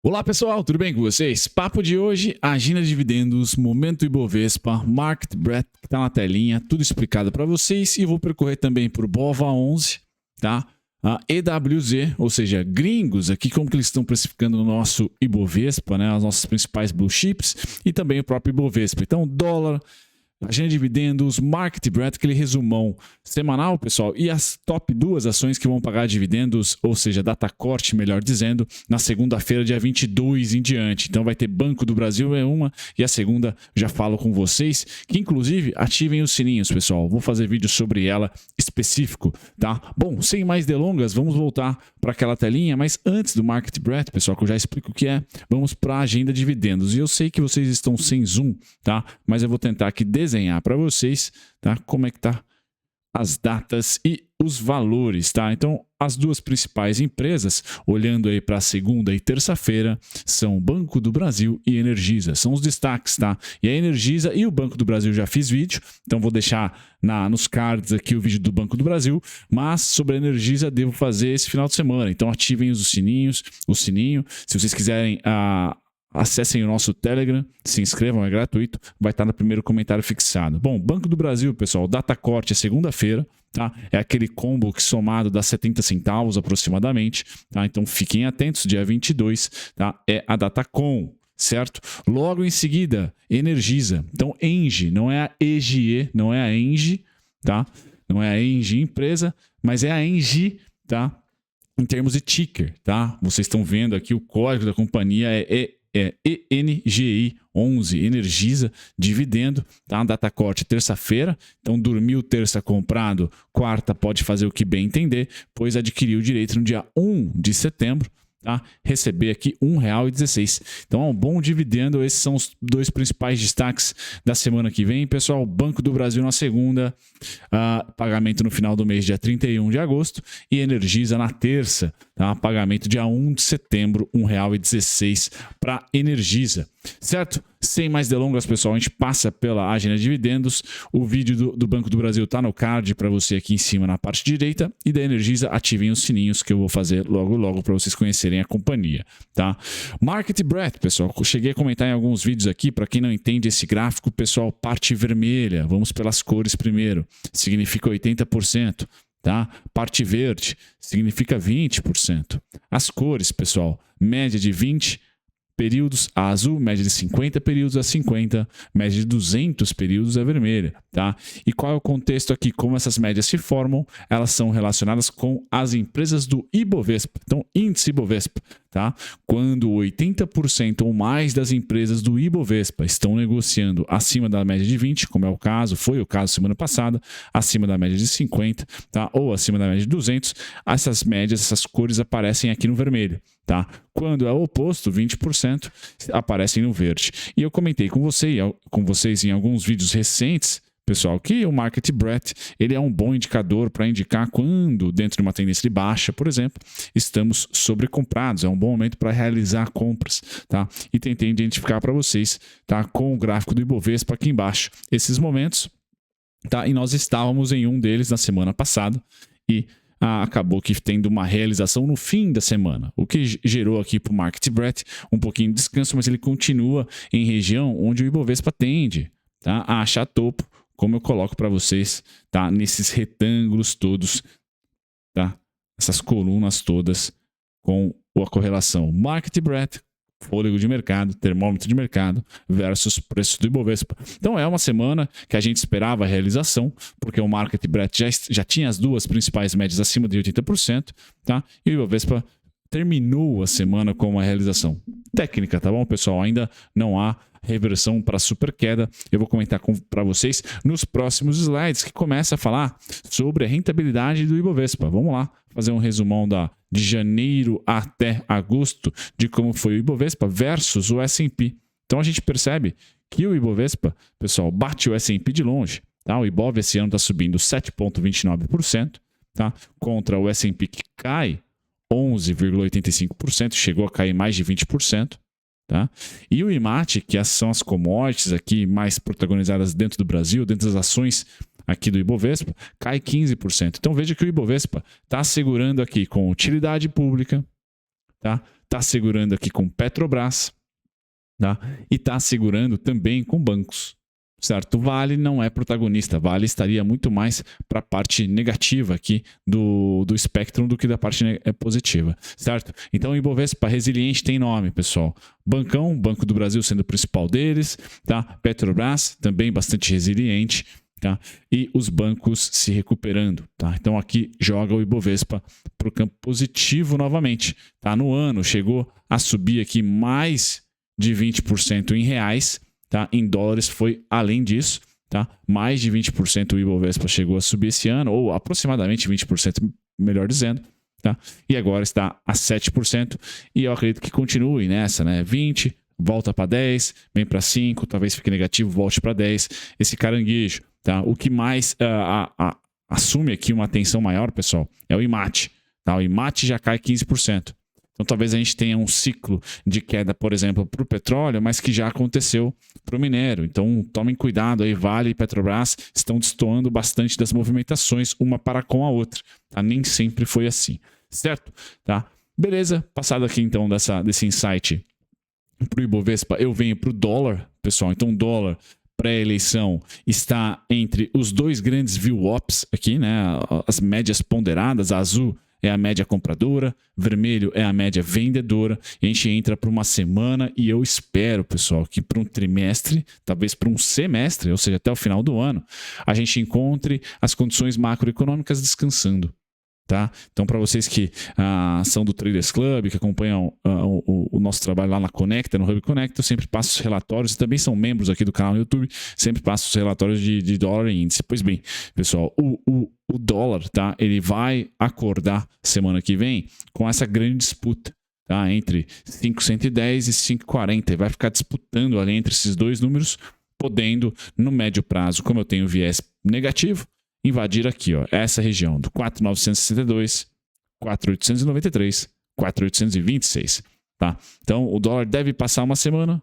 Olá pessoal, tudo bem com vocês? Papo de hoje, agenda de dividendos, momento Ibovespa, Market Breadth, que está na telinha, tudo explicado para vocês e vou percorrer também por BOVA11, tá? A EWZ, ou seja, gringos aqui, como que eles estão precificando no nosso Ibovespa, né? As nossas principais blue chips e também o próprio Ibovespa. Então, dólar, agenda de dividendos, Market Breadth, aquele resumão semanal, pessoal, e as top duas ações que vão pagar dividendos, ou seja, data corte, melhor dizendo, na segunda-feira, dia 22 em diante. Então vai ter Banco do Brasil é uma e a segunda já falo com vocês, que inclusive ativem os sininhos, pessoal. Vou fazer vídeo sobre ela específico, tá? Bom, sem mais delongas, vamos voltar para aquela telinha, mas antes do Market Breadth, pessoal, que eu já explico o que é, vamos para a agenda de dividendos. E eu sei que vocês estão sem zoom, tá? Mas eu vou tentar aqui desenhar para vocês, tá? Como é que tá as datas e os valores, tá? Então, as duas principais empresas, olhando aí para segunda e terça-feira, são Banco do Brasil e Energisa. São os destaques, tá? E a Energisa e o Banco do Brasil já fiz vídeo, então vou deixar nos cards aqui o vídeo do Banco do Brasil, mas sobre a Energisa devo fazer esse final de semana. Então, ativem os sininhos, o sininho. Se vocês quiserem acessem o nosso Telegram, se inscrevam, é gratuito, vai estar no primeiro comentário fixado. Bom, Banco do Brasil, pessoal, data corte é segunda-feira, tá? É aquele combo que somado dá 70 centavos aproximadamente, tá? Então fiquem atentos, dia 22, tá? É a data com, certo? Logo em seguida, Energisa. Então, Engie, não é a EGE, não é a Engie, tá? Não é a Engie empresa, mas é a Engie, tá? Em termos de ticker, tá? Vocês estão vendo aqui o código da companhia é ENGI 11, Energisa, dividendo, tá? Data corte terça-feira, então dormiu terça comprado, quarta pode fazer o que bem entender, pois adquiriu o direito no dia 1 de setembro, tá? Receber aqui R$ 1,16. Então é um bom dividendo, esses são os dois principais destaques da semana que vem. Pessoal, Banco do Brasil na segunda, pagamento no final do mês, dia 31 de agosto, e Energisa na terça, tá? Pagamento dia 1 de setembro, R$ 1,16 para Energisa, certo? Sem mais delongas, pessoal, a gente passa pela agenda de dividendos. O vídeo do Banco do Brasil está no card para você aqui em cima na parte direita, e da Energisa ativem os sininhos que eu vou fazer logo para vocês conhecerem a companhia, tá? Market Breadth, pessoal, eu cheguei a comentar em alguns vídeos aqui, para quem não entende esse gráfico, pessoal, parte vermelha, vamos pelas cores primeiro, significa 80%. Tá? Parte verde significa 20%. As cores, pessoal, média de 20 períodos a azul, média de 50 períodos a 50, média de 200 períodos a vermelha, tá? E qual é o contexto aqui? Como essas médias se formam? Elas são relacionadas com as empresas do Ibovespa, então índice Ibovespa, tá? Quando 80% ou mais das empresas do Ibovespa estão negociando acima da média de 20, como é o caso, foi o caso semana passada, acima da média de 50, tá? Ou acima da média de 200, essas médias, essas cores aparecem aqui no vermelho, tá? Quando é o oposto, 20%, aparecem no verde. E eu comentei com vocês em alguns vídeos recentes, pessoal, que o Market Breadth ele é um bom indicador para indicar quando, dentro de uma tendência de baixa, por exemplo, estamos sobrecomprados. É um bom momento para realizar compras, tá? E tentei identificar para vocês, tá? Com o gráfico do Ibovespa aqui embaixo, esses momentos, tá? E nós estávamos em um deles na semana passada e acabou que tendo uma realização no fim da semana, o que gerou aqui para o Market Breadth um pouquinho de descanso, mas ele continua em região onde o Ibovespa tende, tá? A achar topo, como eu coloco para vocês, tá? Nesses retângulos todos, tá? Essas colunas todas com a correlação Market Breadth, fôlego de mercado, termômetro de mercado versus preço do Ibovespa. Então é uma semana que a gente esperava a realização, porque o Market Breadth já tinha as duas principais médias acima de 80%, tá? E o Ibovespa terminou a semana com uma realização técnica, tá bom, pessoal? Ainda não há reversão para super queda. Eu vou comentar para vocês nos próximos slides, que começa a falar sobre a rentabilidade do Ibovespa. Vamos lá fazer um resumão de janeiro até agosto de como foi o Ibovespa versus o S&P. Então a gente percebe que o Ibovespa, pessoal, bate o S&P de longe, tá? O Ibov esse ano está subindo 7,29%, tá? Contra o S&P que cai 11,85%, chegou a cair mais de 20%. Tá? E o IMAT, que são as commodities aqui mais protagonizadas dentro do Brasil, dentro das ações aqui do Ibovespa, cai 15%. Então veja que o Ibovespa está segurando aqui com utilidade pública, tá? Tá segurando aqui com Petrobras, tá? E tá segurando também com bancos, certo? Vale não é protagonista, Vale estaria muito mais para a parte negativa aqui do espectro do que da parte positiva, certo? Então o Ibovespa resiliente tem nome, pessoal. Bancão, Banco do Brasil sendo o principal deles, tá? Petrobras também bastante resiliente, tá? E os bancos se recuperando, tá? Então aqui joga o Ibovespa para o campo positivo novamente, tá? No ano chegou a subir aqui mais de 20% em reais, tá? Em dólares foi além disso, tá? Mais de 20% o Ibovespa chegou a subir esse ano, ou aproximadamente 20%, melhor dizendo, tá? E agora está a 7%, e eu acredito que continue nessa, né? 20, volta para 10, vem para 5, talvez fique negativo, volte para 10, esse caranguejo, tá? O que mais assume aqui uma atenção maior, pessoal, é o IMAT, tá? O IMAT já cai 15%. Então, talvez a gente tenha um ciclo de queda, por exemplo, para o petróleo, mas que já aconteceu para o minério. Então, tomem cuidado aí, Vale e Petrobras estão destoando bastante das movimentações uma para com a outra. Tá? Nem sempre foi assim, certo? Tá? Beleza, passado aqui então desse insight para o Ibovespa, eu venho para o dólar, pessoal. Então, o dólar pré-eleição está entre os dois grandes VWAPs aqui, né? As médias ponderadas, a azul é a média compradora, vermelho é a média vendedora, e a gente entra para uma semana e eu espero, pessoal, que para um trimestre, talvez para um semestre, ou seja, até o final do ano, a gente encontre as condições macroeconômicas descansando. Tá? Então, para vocês que são do Traders Club, que acompanham o nosso trabalho lá na Conecta, no Hub Conecta, eu sempre passo os relatórios, e também são membros aqui do canal no YouTube, sempre passo os relatórios de dólar e índice. Pois bem, pessoal, o dólar, tá? Ele vai acordar semana que vem com essa grande disputa, tá? Entre 5,110 e 5,40, e vai ficar disputando ali entre esses dois números, podendo, no médio prazo, como eu tenho viés negativo, invadir aqui, ó, essa região do 4,962, 4,893, 4,826, tá? Então, o dólar deve passar uma semana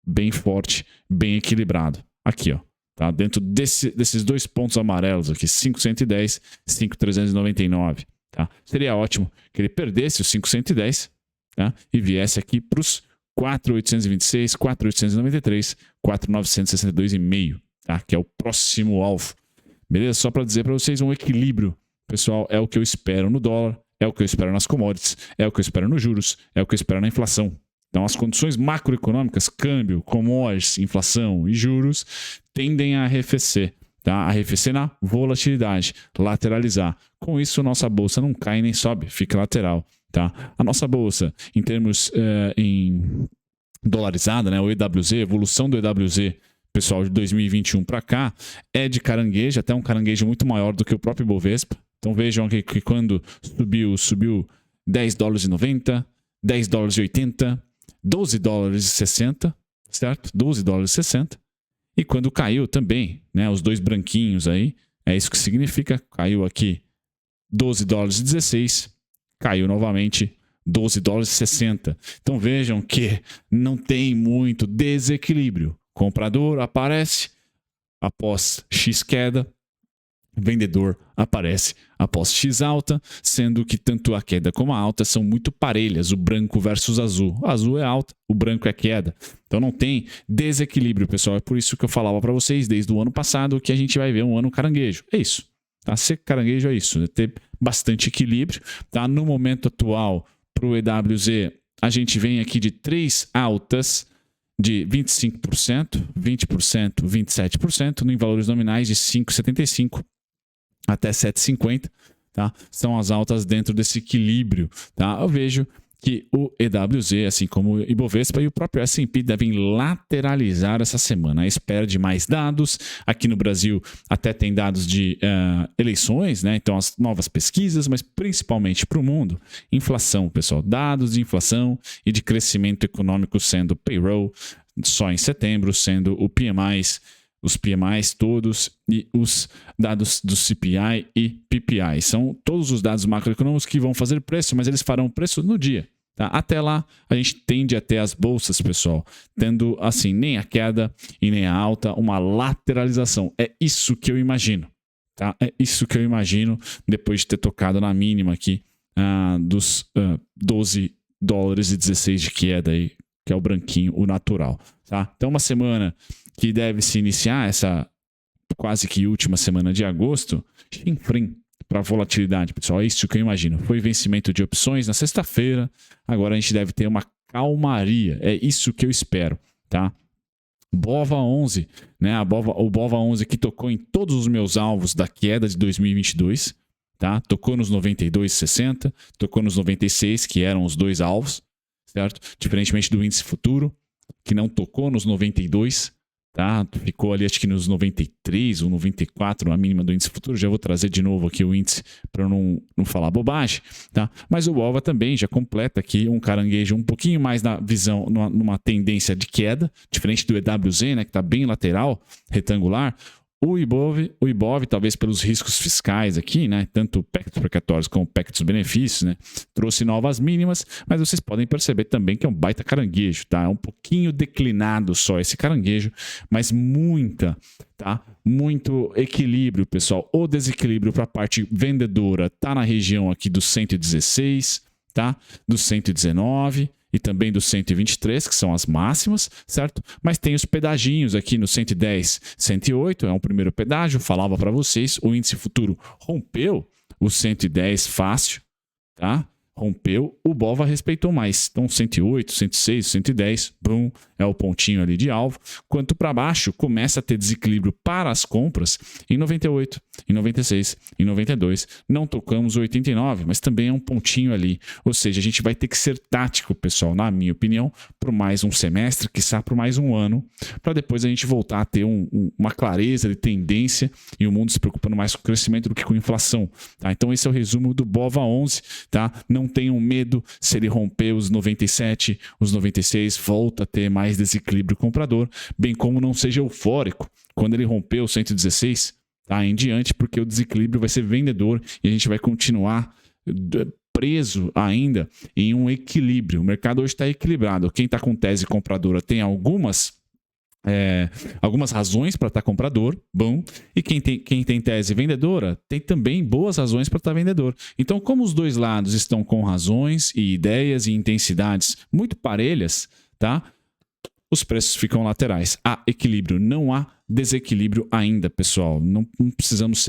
bem forte, bem equilibrado. Aqui, ó, tá? Dentro desses dois pontos amarelos aqui, 5,110, 5,399, tá? Seria ótimo que ele perdesse os 5,110, tá? E viesse aqui para os 4,826, 4,893, 4,962,5, tá? Que é o próximo alvo. Beleza? Só para dizer para vocês um equilíbrio, pessoal, é o que eu espero no dólar, é o que eu espero nas commodities, é o que eu espero nos juros, é o que eu espero na inflação. Então, as condições macroeconômicas, câmbio, commodities, inflação e juros, tendem a arrefecer, tá? Arrefecer na volatilidade, lateralizar. Com isso, nossa bolsa não cai nem sobe, fica lateral, tá? A nossa bolsa, em termos em dolarizada, né? O EWZ, evolução do EWZ, pessoal, de 2021 para cá, é de caranguejo, até um caranguejo muito maior do que o próprio Ibovespa. Então vejam que quando subiu 10 dólares e 90, 10 dólares e 80, 12 dólares e 60, certo? 12 dólares e 60. E quando caiu também, né, os dois branquinhos aí, é isso que significa, caiu aqui 12 dólares e 16, caiu novamente 12 dólares e 60. Então vejam que não tem muito desequilíbrio. Comprador aparece após X queda, vendedor aparece após X alta, sendo que tanto a queda como a alta são muito parelhas, o branco versus azul. O azul é alta, o branco é queda. Então não tem desequilíbrio, pessoal. É por isso que eu falava para vocês desde o ano passado que a gente vai ver um ano caranguejo. É isso. Tá? Ser caranguejo é isso, é ter bastante equilíbrio. Tá? No momento atual, para o EWZ, a gente vem aqui de 3 altas de 25%, 20%, 27%, em valores nominais de 5,75 até 7,50, tá? São as altas dentro desse equilíbrio, tá? Eu vejo que o EWZ, assim como o Ibovespa e o próprio S&P devem lateralizar essa semana, à espera de mais dados. Aqui no Brasil até tem dados de eleições, né? Então as novas pesquisas, mas principalmente para o mundo, inflação, pessoal, dados de inflação e de crescimento econômico sendo payroll só em setembro, sendo o PMIs, os PMIs todos e os dados do CPI e PPI. São todos os dados macroeconômicos que vão fazer preço, mas eles farão preço no dia. Tá? Até lá, a gente tende a ter as bolsas, pessoal, tendo assim, nem a queda e nem a alta, uma lateralização. É isso que eu imagino. Tá? É isso que eu imagino depois de ter tocado na mínima aqui dos 12 $1,16 de queda aí, que é o branquinho, o natural, tá? Então uma semana que deve se iniciar, essa quase que última semana de agosto, chinfrim para volatilidade, pessoal. É isso que eu imagino. Foi vencimento de opções na sexta-feira, agora a gente deve ter uma calmaria. É isso que eu espero, tá? BOVA 11, né? O BOVA 11 que tocou em todos os meus alvos da queda de 2022, tá? Tocou nos 92,60, tocou nos 96, que eram os dois alvos, certo? Diferentemente do índice futuro, que não tocou nos 92, tá? Ficou ali acho que nos 93 ou 94, a mínima do índice futuro. Já vou trazer de novo aqui o índice para não falar bobagem, tá? Mas o BOVA também já completa aqui um caranguejo um pouquinho mais na visão, numa tendência de queda, diferente do EWZ, né, que está bem lateral, retangular. O IBOV, talvez pelos riscos fiscais aqui, né, tanto pactos precatórios como pactos benefícios, né, trouxe novas mínimas, mas vocês podem perceber também que é um baita caranguejo, tá? É um pouquinho declinado só esse caranguejo, mas muito equilíbrio, pessoal. O desequilíbrio para a parte vendedora tá na região aqui do 116, tá? Do 119 e também do 123, que são as máximas, certo? Mas tem os pedaginhos aqui no 110, 108, é um primeiro pedágio, falava para vocês, o índice futuro rompeu o 110 fácil, tá? Rompeu, o BOVA respeitou mais. Então 108, 106, 110, bum, é o pontinho ali de alvo. Quanto para baixo, começa a ter desequilíbrio para as compras em 98, em 96, em 92. Não tocamos o 89, mas também é um pontinho ali. Ou seja, a gente vai ter que ser tático, pessoal, na minha opinião, por mais um semestre, quiçá por mais um ano, para depois a gente voltar a ter uma clareza de tendência e o mundo se preocupando mais com o crescimento do que com a inflação. Tá? Então esse é o resumo do BOVA 11, tá? Não tenham medo, se ele romper os 97, os 96, volta a ter mais desequilíbrio comprador, bem como não seja eufórico quando ele romper o 116, tá, em diante, porque o desequilíbrio vai ser vendedor e a gente vai continuar preso ainda em um equilíbrio. O mercado hoje está equilibrado. Quem está com tese compradora tem algumas razões para estar comprador, bom, e quem tem tese vendedora tem também boas razões para estar vendedor. Então, como os dois lados estão com razões e ideias e intensidades muito parelhas, tá? Os preços ficam laterais. Há equilíbrio, não há desequilíbrio ainda, pessoal. Não precisamos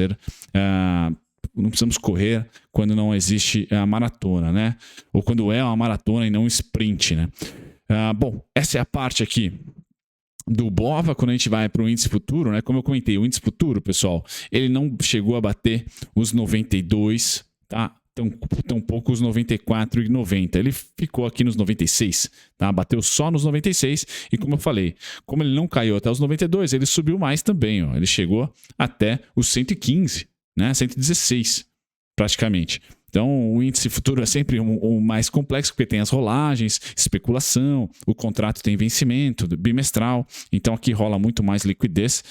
não precisamos correr quando não existe a maratona, né? Ou quando é uma maratona e não um sprint, né? Bom, essa é a parte aqui do BOVA. Quando a gente vai para o índice futuro, né? Como eu comentei, o índice futuro, pessoal, ele não chegou a bater os 92, tá? Tão pouco os 94 e 90. Ele ficou aqui nos 96, tá? Bateu só nos 96 e, como eu falei, como ele não caiu até os 92, ele subiu mais também, ó. Ele chegou até os 115, né? 116 praticamente. Então, o índice futuro é sempre o mais complexo, porque tem as rolagens, especulação, o contrato tem vencimento bimestral, então aqui rola muito mais liquidez,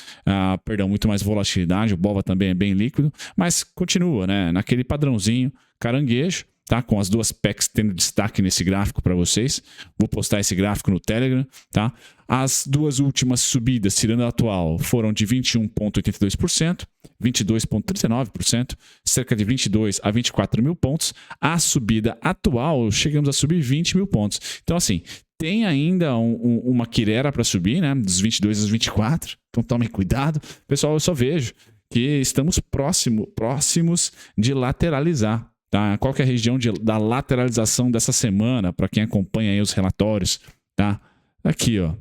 muito mais volatilidade, o BOVA também é bem líquido, mas continua, né, naquele padrãozinho caranguejo, tá? Com as duas PECs tendo destaque nesse gráfico para vocês. Vou postar esse gráfico no Telegram, tá? As duas últimas subidas, tirando a atual, foram de 21,82%, 22,39%, cerca de 22 a 24 mil pontos. A subida atual, chegamos a subir 20 mil pontos. Então, assim, tem ainda uma quirera para subir, né? Dos 22 aos 24. Então, tomem cuidado. Pessoal, eu só vejo que estamos próximos de lateralizar. Tá? Qual que é a região da lateralização dessa semana, para quem acompanha aí os relatórios, tá? Aqui, ó,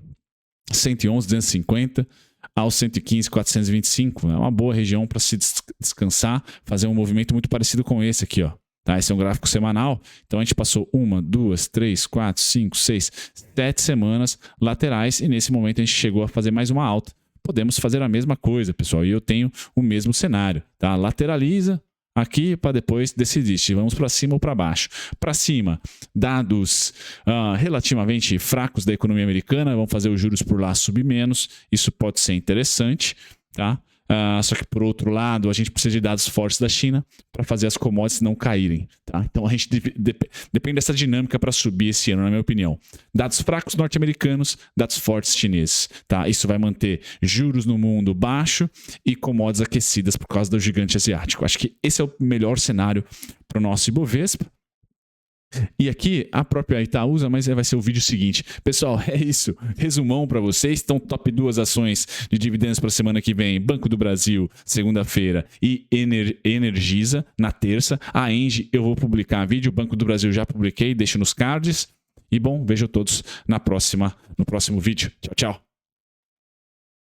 111,250 aos 115,425, é uma boa região para se descansar, fazer um movimento muito parecido com esse aqui, ó. Tá? Esse é um gráfico semanal, então a gente passou 1, 2, 3, 4, 5, 6, 7 semanas laterais e nesse momento a gente chegou a fazer mais uma alta. Podemos fazer a mesma coisa, pessoal, e eu tenho o mesmo cenário, tá? Lateraliza aqui para depois decidir se vamos para cima ou para baixo. Para cima, dados relativamente fracos da economia americana, vão fazer os juros por lá subir menos, isso pode ser interessante, tá? Só que, por outro lado, a gente precisa de dados fortes da China para fazer as commodities não caírem. Tá? Então, a gente depende dessa dinâmica para subir esse ano, na minha opinião. Dados fracos norte-americanos, dados fortes chineses. Tá? Isso vai manter juros no mundo baixo e commodities aquecidas por causa do gigante asiático. Acho que esse é o melhor cenário para o nosso Ibovespa. E aqui a própria Itaúsa, mas vai ser o vídeo seguinte. Pessoal, é isso. Resumão para vocês. Então, top 2 ações de dividendos para a semana que vem. Banco do Brasil, segunda-feira. E Energisa, na terça. A Engie, eu vou publicar vídeo. Banco do Brasil já publiquei, deixo nos cards. E bom, vejo todos no próximo vídeo. Tchau, tchau.